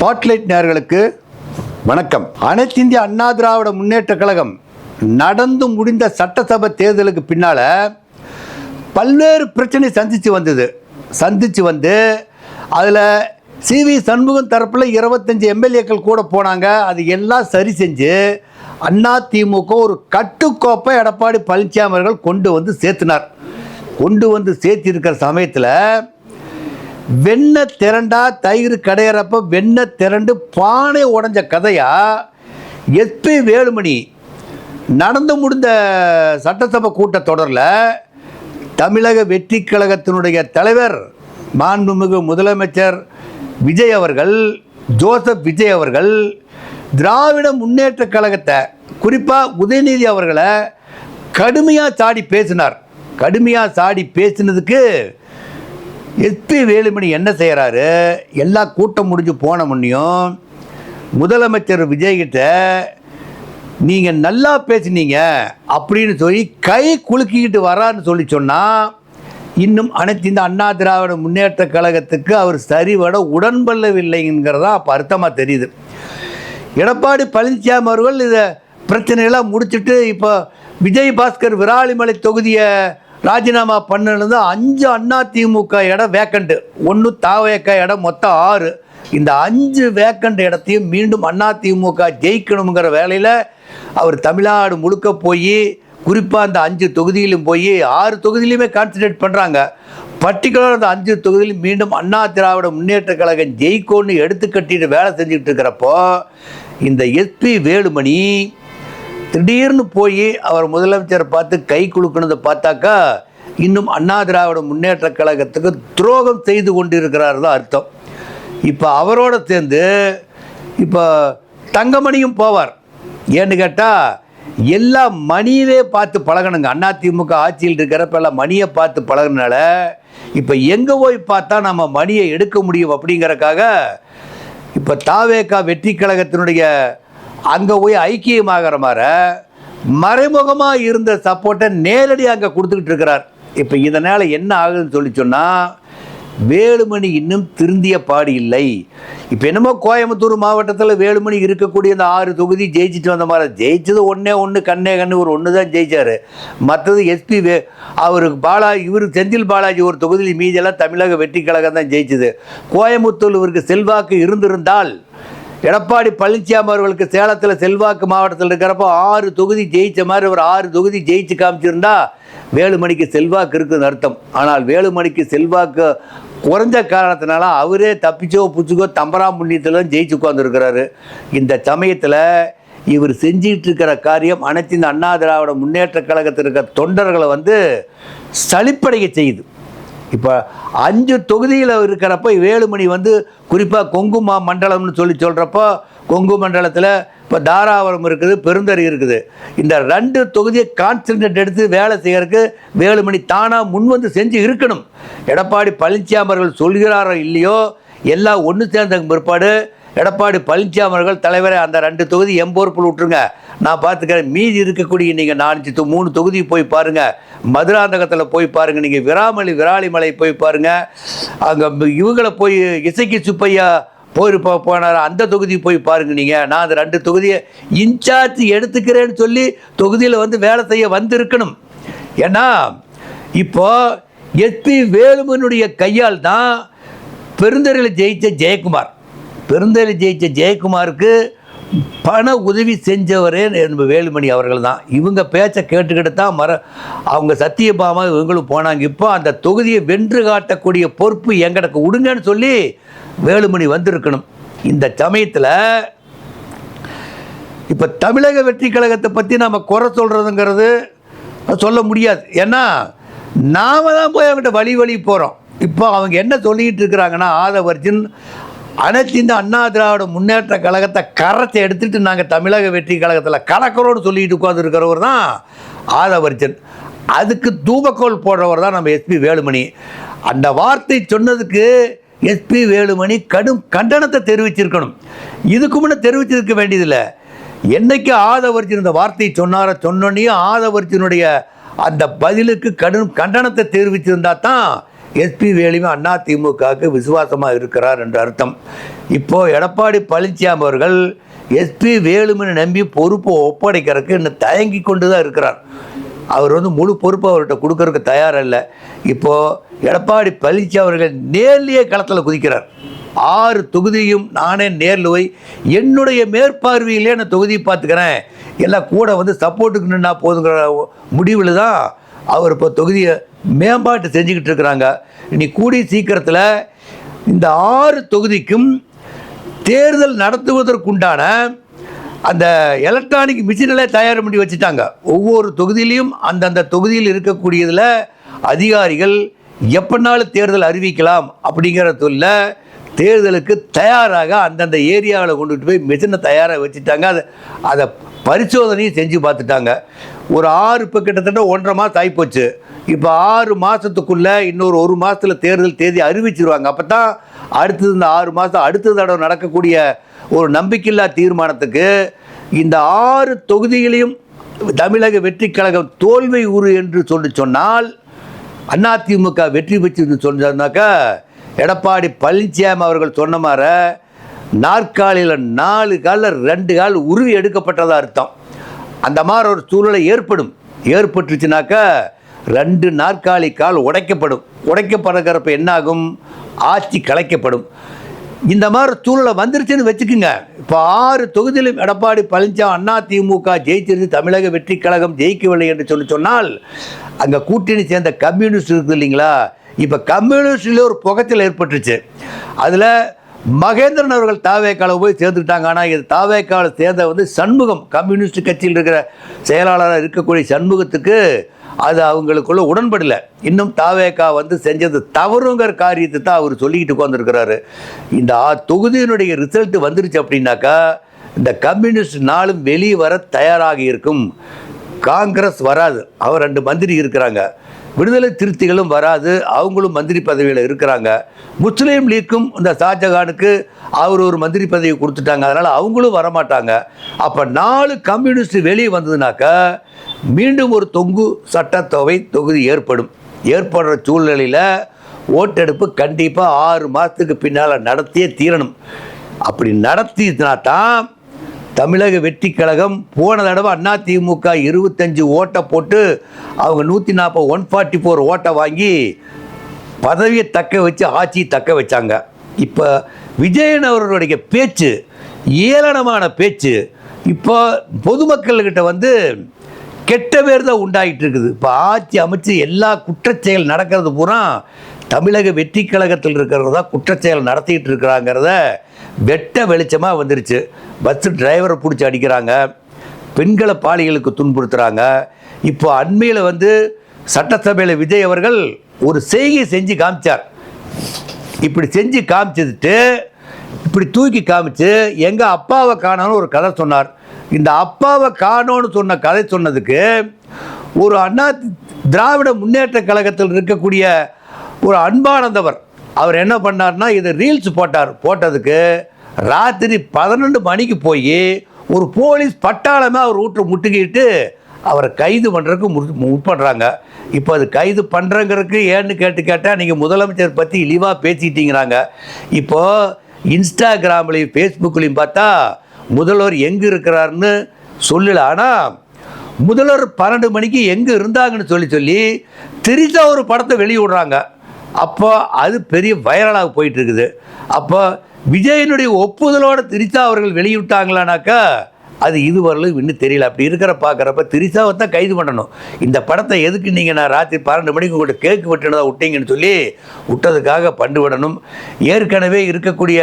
Spotlight நேயர்களுக்கு வணக்கம். அனைத்து இந்திய அண்ணா திராவிட முன்னேற்ற கழகம் நடந்து முடிந்த சட்டசபை தேர்தலுக்கு பின்னால பல்வேறு பிரச்சனை சந்திச்சு வந்து அதில் சிவி சண்முகம் தரப்பில் 25 எம்எல்ஏக்கள் கூட போனாங்க. அது எல்லாம் சரி செஞ்சு அதிமுக ஒரு கட்டுக்கோப்பை எடப்பாடி பழனிசாமி அவர்கள் கொண்டு வந்து சேர்த்திருக்கிற சமயத்தில் வெண்ணெய் திரண்டா தயிர் கடையிறப்ப வெண்ணெய் திரண்டு பானை உடஞ்ச கதையா எஸ்பி வேலுமணி நடந்து முடிந்த சட்டசபை கூட்டத்தொடரில் தமிழக வெற்றி கழகத்தினுடைய தலைவர் மாண்புமிகு முதலமைச்சர் விஜய் அவர்கள், ஜோசப் விஜய் அவர்கள் திராவிட முன்னேற்ற கழகத்தை குறிப்பாக உதயநிதி அவர்களை கடுமையாக சாடி பேசினதுக்கு எஸ்பி வேலுமணி என்ன செய்கிறாரு? எல்லா கூட்டம் முடிஞ்சு போன முன்னையும் முதலமைச்சர் விஜய்கிட்ட நீங்கள் நல்லா பேசினீங்க அப்படின்னு சொல்லி கை குலுக்கிக்கிட்டு வரான்னு சொன்னால் இன்னும் அனைத்து இந்த அண்ணா திராவிட முன்னேற்ற கழகத்துக்கு அவர் சரிவட உடன்படவில்லைங்கிறதா அப்போ அர்த்தமாக தெரியுது. எடப்பாடி பழனிசாமி அவர்கள் இதை பிரச்சனையெல்லாம் முடிச்சுட்டு இப்போ விஜய் பாஸ்கர் விராலிமலை தொகுதியை ராஜினாமா பண்ணிருந்து 5 அதிமுக இடம் வேக்கண்ட்டு, 1 தாவேக்கா இடம், மொத்தம் 6. இந்த 5 வேக்கண்ட் இடத்தையும் மீண்டும் அதிமுக ஜெயிக்கணுங்கிற வேலையில் அவர் தமிழ்நாடு முழுக்க போய் குறிப்பாக அந்த 5 தொகுதியிலும் போய் 6 தொகுதியிலுமே கான்சன்ட்ரேட் பண்ணுறாங்க. பர்டிகுலர் அந்த 5 தொகுதியிலும் மீண்டும் அண்ணா திராவிட முன்னேற்ற கழகம் ஜெயிக்கோன்னு எடுத்து கட்டிட்டு வேலை செஞ்சுக்கிட்டு இருக்கிறப்போ இந்த எஸ்பி வேலுமணி திடீர்னு போய் அவர் முதலமைச்சரை பார்த்து கை குலுக்கினதை பார்த்தாக்கா இன்னும் அண்ணா திராவிட முன்னேற்ற கழகத்துக்கு துரோகம் செய்து கொண்டிருக்கிறார் தான் அர்த்தம். இப்போ அவரோட சேர்ந்து இப்போ தங்கமணியும் போவார். ஏன்னு கேட்டால் எல்லா மணியவே பார்த்து பழகணுங்க. அதிமுக ஆட்சியில் இருக்கிறப்ப எல்லாம் மணியை பார்த்து பழகினால இப்போ எங்கே போய் பார்த்தா நம்ம மணியை எடுக்க முடியும் அப்படிங்கிறக்காக இப்போ தாவேக்கா வெற்றி கழகத்தினுடைய அங்கே போய் ஐக்கியமாகிற மாதிரி மறைமுகமாக இருந்த சப்போர்ட்டை நேரடியாக அங்கே கொடுத்துக்கிட்டு இருக்கிறார். இப்போ இதனால் என்ன ஆகுதுன்னு சொன்னால் வேலுமணி இன்னும் திருந்திய பாடு இல்லை. இப்போ என்னமோ கோயம்புத்தூர் மாவட்டத்தில் வேலுமணி இருக்கக்கூடிய அந்த 6 தொகுதி ஜெயிச்சுட்டு வந்த மாதிரி ஜெயிச்சது ஒன்று கண்ணு ஒரு ஒன்று தான் ஜெயிச்சார். மற்றது எஸ்பி அவருக்கு இவர் செந்தில் பாலாஜி ஒரு தொகுதியில் மீதியெல்லாம் தமிழக வெற்றி கழகம் தான் ஜெயிச்சது. கோயம்புத்தூர் இவருக்கு செல்வாக்கு இருந்திருந்தால் எடப்பாடி பழனிசாமி அவர்களுக்கு சேலத்தில் செல்வாக்கு மாவட்டத்தில் இருக்கிறப்போ 6 தொகுதி ஜெயிச்ச மாதிரி ஒரு 6 தொகுதி ஜெயிச்சு காமிச்சிருந்தா வேலுமணிக்கு செல்வாக்கு இருக்குதுன்னு அர்த்தம். ஆனால் வேலுமணிக்கு செல்வாக்கு குறைஞ்ச காரணத்தினால அவரே தப்பிச்சோ புச்சுக்கோ தம்பராம் புண்ணியத்தில் ஜெயிச்சு உட்காந்துருக்கிறாரு. இந்த சமயத்தில் இவர் செஞ்சிகிட்டு இருக்கிற காரியம் அனைத்து இந்த அண்ணா திராவிட முன்னேற்ற கழகத்தில் இருக்கிற தொண்டர்களை சலிப்படைய செய்யுது. இப்போ 5 தொகுதியில் இருக்கிறப்ப வேலுமணி குறிப்பாக கொங்கு மண்டலம்னு சொல்கிறப்போ கொங்கு மண்டலத்தில் இப்போ தாராபுரம் இருக்குது, பெருந்தறி இருக்குது. இந்த 2 தொகுதியை கான்சன்ட்ரேட் எடுத்து வேலை செய்யறதுக்கு வேலுமணி தானாக முன் செஞ்சு இருக்கணும். எடப்பாடி பழனிசாமி அவர்கள் சொல்கிறாரோ இல்லையோ எல்லாம் ஒன்று சேர்ந்த பிற்பாடு எடப்பாடி பழனிசாமி அவர்கள் தலைவரை அந்த 2 தொகுதி எம்பொறுப்பில் விட்டுருங்க, நான் பார்த்துக்கிறேன். மீதி இருக்கக்கூடிய நீங்கள் 3 தொகுதி போய் பாருங்கள். மதுராந்தகத்தில் போய் பாருங்கள், நீங்கள் விராலிமலை போய் பாருங்கள். அங்கே இவங்களை போய் இசைக்கு சுப்பையா போனார், அந்த தொகுதி போய் பாருங்கள். நீங்கள் நான் அந்த 2 தொகுதியை இன்சார்ஜ் எடுத்துக்கிறேன்னு சொல்லி தொகுதியில் வேலை செய்ய வந்திருக்கணும். ஏன்னா இப்போ எஸ்பி வேலுமனுடைய கையால் தான் பெருந்தறையில் ஜெயிச்ச ஜெயக்குமாருக்கு பண உதவி செஞ்சவரே வேலுமணி அவர்கள் தான். இவங்க பேச்சை கேட்டுக்கிட்டு தான் அவங்க சத்தியபாமா இவங்களும் போனாங்க. இப்போ அந்த தொகுதியை வென்று காட்டக்கூடிய பொறுப்பு எங்களுக்கு விடுங்கன்னு சொல்லி வேலுமணி வந்திருக்கணும். இந்த சமயத்தில் இப்போ தமிழக வெற்றி கழகத்தை பற்றி நம்ம குறை சொல்கிறதுங்கிறது சொல்ல முடியாது. ஏன்னா நாம தான் போய் அவங்ககிட்ட வழி போகிறோம். இப்போ அவங்க என்ன சொல்லிக்கிட்டு இருக்கிறாங்கன்னா ஆதவர்ஜன் அனைத்து இந்த அண்ணா திராவிட முன்னேற்ற கழகத்தை கரத்தை எடுத்துகிட்டு நாங்கள் தமிழக வெற்றி கழகத்தில் கலக்கிறோன்னு சொல்லிட்டு உட்காந்துருக்கிறவர் தான் ஆதவர்ஜன். அதுக்கு தூபக்கோல் போடுறவர் தான் நம்ம எஸ்பி வேலுமணி. அந்த வார்த்தை சொன்னதுக்கு எஸ்பி வேலுமணி கடும் கண்டனத்தை தெரிவிச்சிருக்கணும். இதுக்கு முன்னே தெரிவிச்சிருக்க வேண்டியதில்லை. என்னைக்கு ஆதவர்ஜன் இந்த வார்த்தையை சொன்னோன்னே ஆதவர்ஜனுடைய அந்த பதிலுக்கு கடும் கண்டனத்தை தெரிவிச்சிருந்தா தான் எஸ்பி வேலுமே அதிமுகவுக்கு விசுவாசமாக இருக்கிறார் என்று அர்த்தம். இப்போது எடப்பாடி பழனிசாமி அவர்கள் எஸ்பி வேலுமணி நம்பி பொறுப்பை ஒப்படைக்கிறதுக்கு இன்னும் தயங்கி கொண்டு தான் இருக்கிறார். அவர் முழு பொறுப்பு அவர்கிட்ட கொடுக்கறதுக்கு தயாராக இல்லை. இப்போது எடப்பாடி பழனிசாமி அவர்கள் நேர்லேயே களத்தில் குதிக்கிறார். 6 தொகுதியும் நானே நேரில் போய் என்னுடைய மேற்பார்வையிலே நான் தொகுதியை பார்த்துக்கிறேன், எல்லாம் கூட சப்போர்ட்டுக்கு நின்னா போதுங்கிற முடிவில் தான் அவர் இப்போ தொகுதியை மேம்பாட்டு செஞ்சுக்கிட்டு இருக்கிறாங்க. இனி கூடிய சீக்கிரத்தில் இந்த 6 தொகுதிக்கும் தேர்தல் நடத்துவதற்குண்டான அந்த எலக்ட்ரானிக் மிஷினில் தயார் பண்ணி வச்சுட்டாங்க. ஒவ்வொரு தொகுதியிலையும் அந்தந்த தொகுதியில் இருக்கக்கூடியதில் அதிகாரிகள் எப்படினாலும் தேர்தல் அறிவிக்கலாம் அப்படிங்கிற சொல்ல தேர்தலுக்கு தயாராக அந்தந்த ஏரியாவில் கொண்டுட்டு போய் மிஷினை தயாராக வச்சுட்டாங்க. அதை பரிசோதனையும் செஞ்சு பார்த்துட்டாங்க. ஒரு 6 இப்போ கிட்டத்தட்ட 1.5 மாதம் ஆகிப்போச்சு. இப்போ 6 மாதத்துக்குள்ளே இன்னொரு 1 மாதத்தில் தேர்தல் தேதி அறிவிச்சிருவாங்க. அப்போ தான் அடுத்தது இந்த 6 மாதம் அடுத்த தடவை நடக்கக்கூடிய ஒரு நம்பிக்கையில்லா தீர்மானத்துக்கு இந்த 6 தொகுதிகளையும் தமிழக வெற்றி கழகம் தோல்வி உறு என்று சொன்னால் அதிமுக வெற்றி பெற்று சொன்னாக்கா எடப்பாடி பழனிசாமி அவர்கள் சொன்ன மாதிரி நாற்காலியில் 4 காலில் 2 கால் உருவி எடுக்கப்பட்டதாக அர்த்தம். அந்த மாதிரி ஒரு சூழ்நிலை ஏற்பட்டுச்சுனாக்கா 2 நாற்காலி கால் உடைக்கப்படுகிறப்ப என்னாகும்? ஆட்சி கலைக்கப்படும். இந்த மாதிரி சூழ்நிலை வந்துருச்சுன்னு வச்சுக்கோங்க. இப்போ 6 தொகுதியிலும் எடப்பாடி பழனிசாமி அதிமுக ஜெயிச்சிருந்து தமிழக வெற்றி கழகம் ஜெயிக்கவில்லை என்று சொன்னால் அங்கே கூட்டணி சேர்ந்த கம்யூனிஸ்ட் இருக்குது இல்லைங்களா, இப்போ கம்யூனிஸ்டில் ஒரு புகைச்சல் ஏற்பட்டுருச்சு. அதில் மகேந்திரன் அவர்கள் தாவேக்கால போய் சேர்ந்துக்கிட்டாங்க. ஆனால் இது தாவேக்கால சேர்ந்த சண்முகம், கம்யூனிஸ்ட் கட்சியில் இருக்கிற செயலாளராக இருக்கக்கூடிய சண்முகத்துக்கு அது அவங்களுக்குள்ள உடன்படலை. இன்னும் தாவேக்கா செஞ்சது தவறுங்கிற காரியத்தை தான் அவர் சொல்லிக்கிட்டு உட்காந்துருக்கிறாரு. இந்த தொகுதியினுடைய ரிசல்ட் வந்துருச்சு அப்படின்னாக்கா இந்த கம்யூனிஸ்ட் நாளும் வெளியே வர தயாராக இருக்கும். காங்கிரஸ் வராது, அவர் 2 மந்திரி இருக்கிறாங்க. விடுதலை திருத்திகளும் வராது, அவங்களும் மந்திரி பதவியில் இருக்கிறாங்க. முஸ்லீம் லீக்கும் இந்த ஷாஜகானுக்கு அவர் ஒரு மந்திரி பதவி கொடுத்துட்டாங்க, அதனால் அவங்களும் வரமாட்டாங்க. அப்போ 4 கம்யூனிஸ்ட் வெளியே வந்ததுனாக்கா மீண்டும் ஒரு சட்டத்தொகை தொகுதி ஏற்படுற சூழ்நிலையில் ஓட்டெடுப்பு கண்டிப்பாக 6 மாதத்துக்கு பின்னால் நடத்தியே தீரணும். அப்படி நடத்தினா தான் தமிழக வெற்றி கழகம் போன தடவை அதிமுக 25 ஓட்டை போட்டு அவங்க 140 144 ஓட்டை வாங்கி பதவியை தக்க வச்சு ஆட்சியை தக்க வச்சாங்க. இப்போ விஜயன் அவர்களுடைய பேச்சு ஏளனமான பேச்சு இப்போ பொதுமக்கள்கிட்ட கெட்ட பேர் தான் உண்டாகிட்டு இருக்குது. இப்போ ஆட்சி அமைச்சு எல்லா குற்றச்செயல் நடக்கிறது பூரா தமிழக வெற்றி கழகத்தில் இருக்கிறவங்க தான் குற்றச்செயல் நடத்திக்கிட்டு இருக்கிறாங்கிறத வெட்ட வெளிச்சமாக வந்துருச்சு. பஸ்ஸு டிரைவரை பிடிச்சி அடிக்கிறாங்க, பெண்களை பாலிகளுக்கு துன்புறுத்துகிறாங்க. இப்போ அண்மையில் சட்டசபையில் விஜய் அவர்கள் ஒரு செய்கை செஞ்சு காமிச்சார். இப்படி செஞ்சு காமிச்சதுட்டு இப்படி தூக்கி காமிச்சு எங்கள் அப்பாவை காணோன்னு ஒரு கதை சொன்னார். இந்த அப்பாவை காணோன்னு சொன்ன கதை சொன்னதுக்கு ஒரு திராவிட முன்னேற்ற கழகத்தில் இருக்கக்கூடிய ஒரு அன்பானந்தவர் அவர் என்ன பண்ணார்னா இதை ரீல்ஸ் போட்டதுக்கு ராத்திரி 12 மணிக்கு போய் ஒரு போலீஸ் பட்டாளமே அவர் வீட்டை முட்டுக்கிட்டு அவரை கைது பண்ணுறதுக்கு முற்படுறாங்க. இப்போ அது கைது பண்ணுறங்கிறதுக்கு ஏன்னு கேட்டால் நீங்கள் முதலமைச்சர் பற்றி இழிவாக பேசிக்கிட்டீங்கிறாங்க. இப்போது இன்ஸ்டாகிராம்லேயும் ஃபேஸ்புக்லேயும் பார்த்தா முதல்வர் எங்கே இருக்கிறாருன்னு சொல்லலை. ஆனால் முதல்வர் 12 மணிக்கு எங்கே இருந்தாங்கன்னு சொல்லி திரிசா ஒரு படத்தை வெளியிடுறாங்க. அப்போ அது பெரிய வைரலாக போயிட்டுருக்குது. அப்போ விஜயனுடைய ஒப்புதலோடு திரிசா அவர்கள் வெளியிட்டாங்களானாக்கா அது இதுவரையிலும் இன்னும் தெரியல. அப்படி பார்க்குறப்ப திரிசாவை தான் கைது பண்ணணும். இந்த படத்தை எதுக்கு நீங்கள் நான் ராத்திரி 12 மணிக்கு உங்கள்கிட்ட கேக்கு விட்டுனதாக விட்டீங்கன்னு சொல்லி விட்டதுக்காக பண்டு விடணும். ஏற்கனவே இருக்கக்கூடிய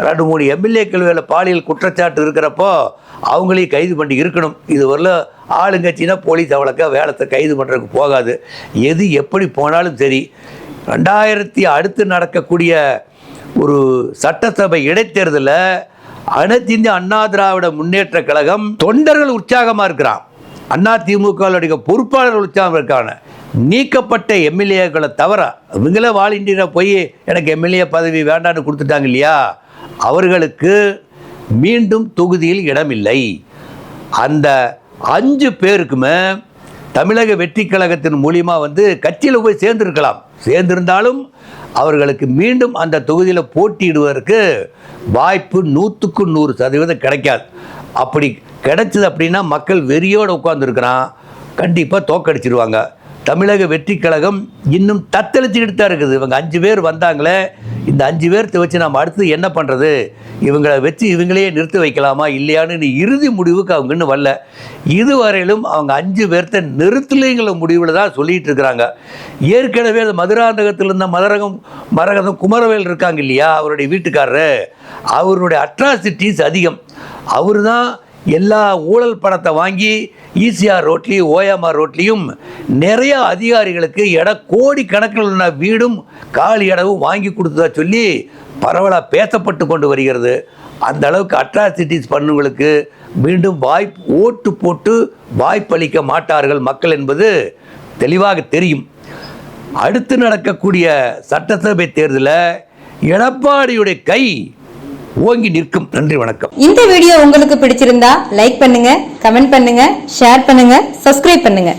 2-3 எம்எல்ஏக்கள் வேலை பாலியல் குற்றச்சாட்டு இருக்கிறப்போ அவங்களையும் கைது பண்ணி இருக்கணும். இதுவரையில் ஆளுங்கட்சினா போலீஸ் அவ்வளோக்கா வேலத்தை கைது பண்ணுறதுக்கு போகாது. எது எப்படி போனாலும் சரி 2000 அடுத்து நடக்கக்கூடிய ஒரு சட்டசபை இடைத்தேர்தலில் அனைத்து இந்திய அண்ணா திராவிட முன்னேற்ற கழகம் தொண்டர்கள் உற்சாகமாக இருக்கிறான். அதிமுக பொறுப்பாளர்கள் உற்சாகம் இருக்காங்க. நீக்கப்பட்ட எம்எல்ஏக்களை தவிர இவங்களே வாலண்டியராக போய் எனக்கு எம்எல்ஏ பதவி வேண்டான்னு கொடுத்துட்டாங்க இல்லையா, அவர்களுக்கு மீண்டும் தொகுதியில் இடமில்லை. அந்த 5 பேருக்குமே தமிழக வெற்றி கழகத்தின் மூலியமாக கட்சியில் போய் சேர்ந்துருக்கலாம். சேர்ந்திருந்தாலும் அவர்களுக்கு மீண்டும் அந்த தொகுதியில் போட்டியிடுவதற்கு வாய்ப்பு 100க்கு 100% கிடைக்காது. அப்படி கிடைச்சது அப்படின்னா மக்கள் வெறியோடு உட்காந்துருக்கிறான், கண்டிப்பாக தோக்கடிச்சிருவாங்க. தமிழக வெற்றி கழகம் இன்னும் தத்தளிச்சுக்கிட்டு தான் இருக்குது. இவங்க 5 பேர் வந்தாங்களே, இந்த 5 பேர்த்த வச்சு நம்ம அடுத்து என்ன பண்ணுறது, இவங்களை வச்சு இவங்களையே நிறுத்த வைக்கலாமா இல்லையான்னு இறுதி முடிவுக்கு அவங்க இன்னும் வரல. இதுவரையிலும் அவங்க 5 பேர்த்த நிறுத்தலைங்கிற முடிவில் தான் சொல்லிகிட்டு இருக்கிறாங்க. ஏற்கனவே அந்த மதுராந்தகத்தில் இருந்த மரகதம் குமரவேல் இருக்காங்க இல்லையா, அவருடைய வீட்டுக்காரரு, அவருடைய அட்ராசிட்டிஸ் அதிகம். அவர் தான் எல்லா ஊழல் பணத்தை வாங்கி ஈசிஆர் ரோட்லேயும் ஓஎம்ஆர் ரோட்லேயும் நிறைய அதிகாரிகளுக்கு கோடி கணக்கில் உள்ள வீடும் காலி இடமும் வாங்கி கொடுத்ததா சொல்லி பரவலாக பேசப்பட்டு கொண்டு வருகிறது. அந்த அளவுக்கு அட்ராசிட்டிஸ் பண்ணுவங்களுக்கு மீண்டும் ஓட்டு போட்டு வாய்ப்பளிக்க மாட்டார்கள் மக்கள் என்பது தெளிவாக தெரியும். அடுத்து நடக்கக்கூடிய சட்டசபை தேர்தலில் எடப்பாடியுடைய கை ஓங்கி நிற்கும். நன்றி, வணக்கம். இந்த வீடியோ உங்களுக்கு பிடிச்சிருந்தா லைக் பண்ணுங்க, கமெண்ட் பண்ணுங்க, ஷேர் பண்ணுங்க, சப்ஸ்கிரைப் பண்ணுங்க.